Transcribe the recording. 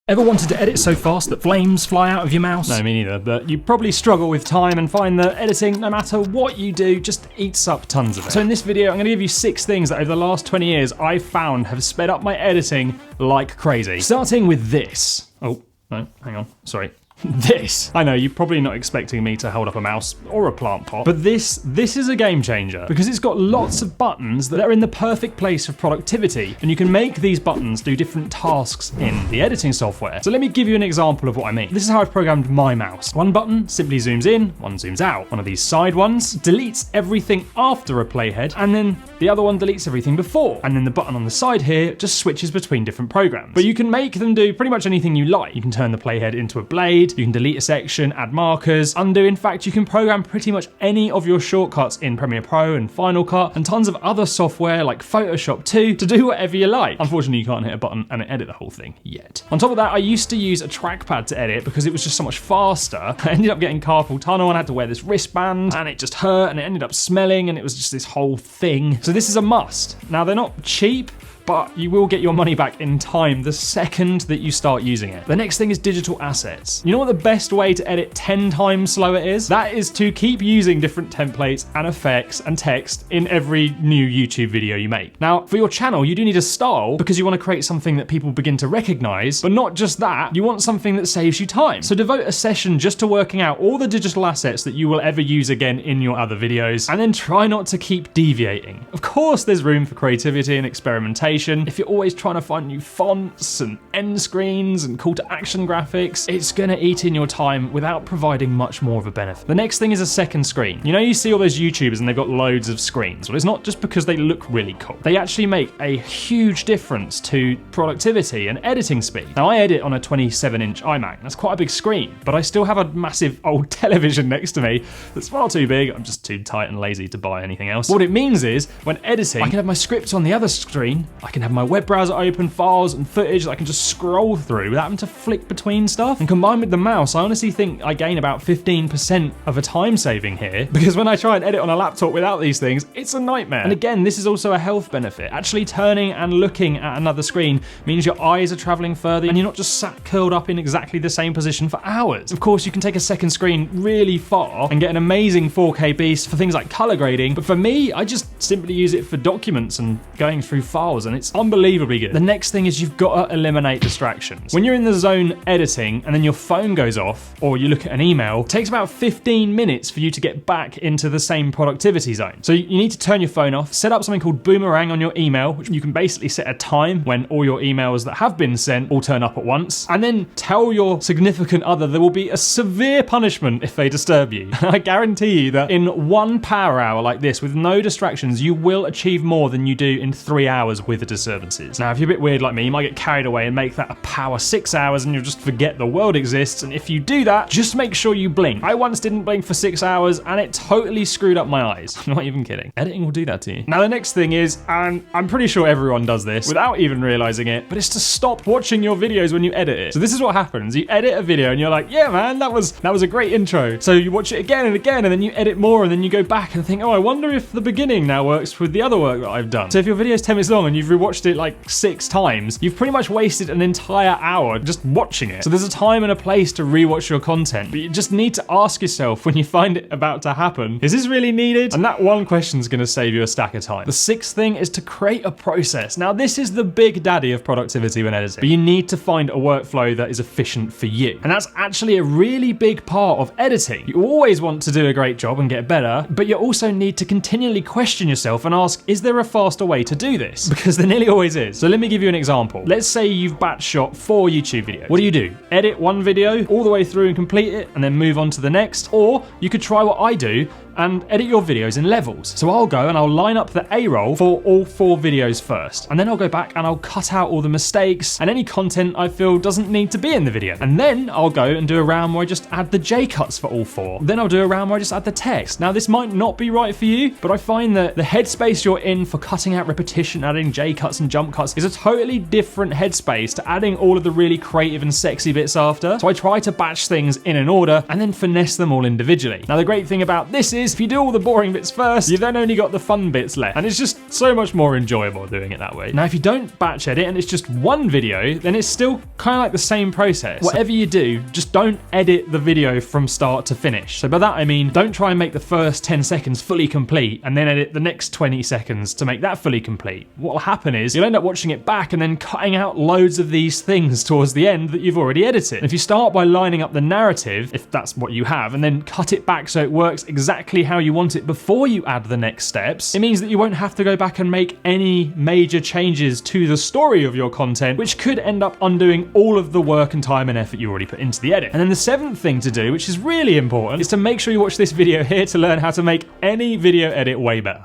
Ever wanted to edit so fast that flames fly out of your mouse? No, me neither, but you probably struggle with time and find that editing, no matter what you do, just eats up tons of it. So in this video, I'm gonna give you 6 things that over the last 20 years I've found have sped up my editing like crazy. Starting with this. Oh, no, hang on, sorry. This. I know, you're probably not expecting me to hold up a mouse or a plant pot, but this is a game changer because it's got lots of buttons that are in the perfect place of productivity, and you can make these buttons do different tasks in the editing software. So let me give you an example of what I mean. This is how I've programmed my mouse. One button simply zooms in, one zooms out. One of these side ones deletes everything after a playhead, and then the other one deletes everything before. And then the button on the side here just switches between different programs. But you can make them do pretty much anything you like. You can turn the playhead into a blade, you can delete a section, add markers, undo. In fact, you can program pretty much any of your shortcuts in Premiere Pro and Final Cut and tons of other software like Photoshop too to do whatever you like. Unfortunately, you can't hit a button and edit the whole thing yet. On top of that, I used to use a trackpad to edit because it was just so much faster. I ended up getting carpal tunnel and I had to wear this wristband and it just hurt and it ended up smelling and it was just this whole thing. So this is a must. Now, they're not cheap, but you will get your money back in time the second that you start using it. The next thing is digital assets. You know what the best way to edit 10 times slower is? That is to keep using different templates and effects and text in every new YouTube video you make. Now, for your channel, you do need a style because you want to create something that people begin to recognize, but not just that, you want something that saves you time. So devote a session just to working out all the digital assets that you will ever use again in your other videos, and then try not to keep deviating. Of course, there's room for creativity and experimentation. If you're always trying to find new fonts and end screens and call to action graphics, it's gonna eat in your time without providing much more of a benefit. The next thing is a second screen. You know, you see all those YouTubers and they've got loads of screens. Well, it's not just because they look really cool. They actually make a huge difference to productivity and editing speed. Now, I edit on a 27-inch iMac. That's quite a big screen, but I still have a massive old television next to me that's far too big. I'm just too tight and lazy to buy anything else. What it means is, when editing, I can have my scripts on the other screen, I can have my web browser open, files and footage that I can just scroll through without having to flick between stuff. And combined with the mouse, I honestly think I gain about 15% of a time saving here, because when I try and edit on a laptop without these things, it's a nightmare. And again, this is also a health benefit. Actually turning and looking at another screen means your eyes are traveling further and you're not just sat curled up in exactly the same position for hours. Of course, you can take a second screen really far and get an amazing 4K beast for things like color grading, but for me, I just simply use it for documents and going through files, and it's unbelievably good. The next thing is you've got to eliminate distractions. When you're in the zone editing and then your phone goes off or you look at an email, it takes about 15 minutes for you to get back into the same productivity zone. So you need to turn your phone off, set up something called Boomerang on your email, which you can basically set a time when all your emails that have been sent all turn up at once, and then tell your significant other there will be a severe punishment if they disturb you. I guarantee you that in 1 power hour like this with no distractions, you will achieve more than you do in 3 hours with the disturbances. Now, if you're a bit weird like me, you might get carried away and make that a power 6 hours and you'll just forget the world exists. And if you do that, just make sure you blink. I once didn't blink for 6 hours and it totally screwed up my eyes. I'm not even kidding. Editing will do that to you. Now, the next thing is, and I'm pretty sure everyone does this without even realizing it, but it's to stop watching your videos when you edit it. So this is what happens. You edit a video and you're like, yeah, man, that was a great intro. So you watch it again and again, and then you edit more, and then you go back and think, oh, I wonder if the beginning now works with the other work that I've done. So if your video is 10 minutes long and you've rewatched it like 6 times, you've pretty much wasted an entire hour just watching it. So there's a time and a place to rewatch your content, but you just need to ask yourself when you find it about to happen, is this really needed? And that one question is going to save you a stack of time. The 6th thing is to create a process. Now, this is the big daddy of productivity when editing, but you need to find a workflow that is efficient for you. And that's actually a really big part of editing. You always want to do a great job and get better, but you also need to continually question yourself and ask, is there a faster way to do this? Because there nearly always is. So let me give you an example. Let's say you've batch shot 4 YouTube videos. What do? Edit one video all the way through and complete it and then move on to the next. Or you could try what I do and edit your videos in levels. So I'll go and I'll line up the A-roll for all 4 videos first. And then I'll go back and I'll cut out all the mistakes and any content I feel doesn't need to be in the video. And then I'll go and do a round where I just add the J-cuts for all 4. Then I'll do a round where I just add the text. Now, this might not be right for you, but I find that the headspace you're in for cutting out repetition, adding J-cuts and jump cuts is a totally different headspace to adding all of the really creative and sexy bits after. So I try to batch things in an order and then finesse them all individually. Now, the great thing about this is is, if you do all the boring bits first, you've then only got the fun bits left. And it's just so much more enjoyable doing it that way. Now, if you don't batch edit and it's just one video, then it's still kind of like the same process. Whatever you do, just don't edit the video from start to finish. So by that I mean, don't try and make the first 10 seconds fully complete and then edit the next 20 seconds to make that fully complete. What will happen is you'll end up watching it back and then cutting out loads of these things towards the end that you've already edited. And if you start by lining up the narrative, if that's what you have, and then cut it back so it works exactly how you want it before you add the next steps, it means that you won't have to go back and make any major changes to the story of your content, which could end up undoing all of the work and time and effort you already put into the edit. And then the seventh thing to do, which is really important, is to make sure you watch this video here to learn how to make any video edit way better.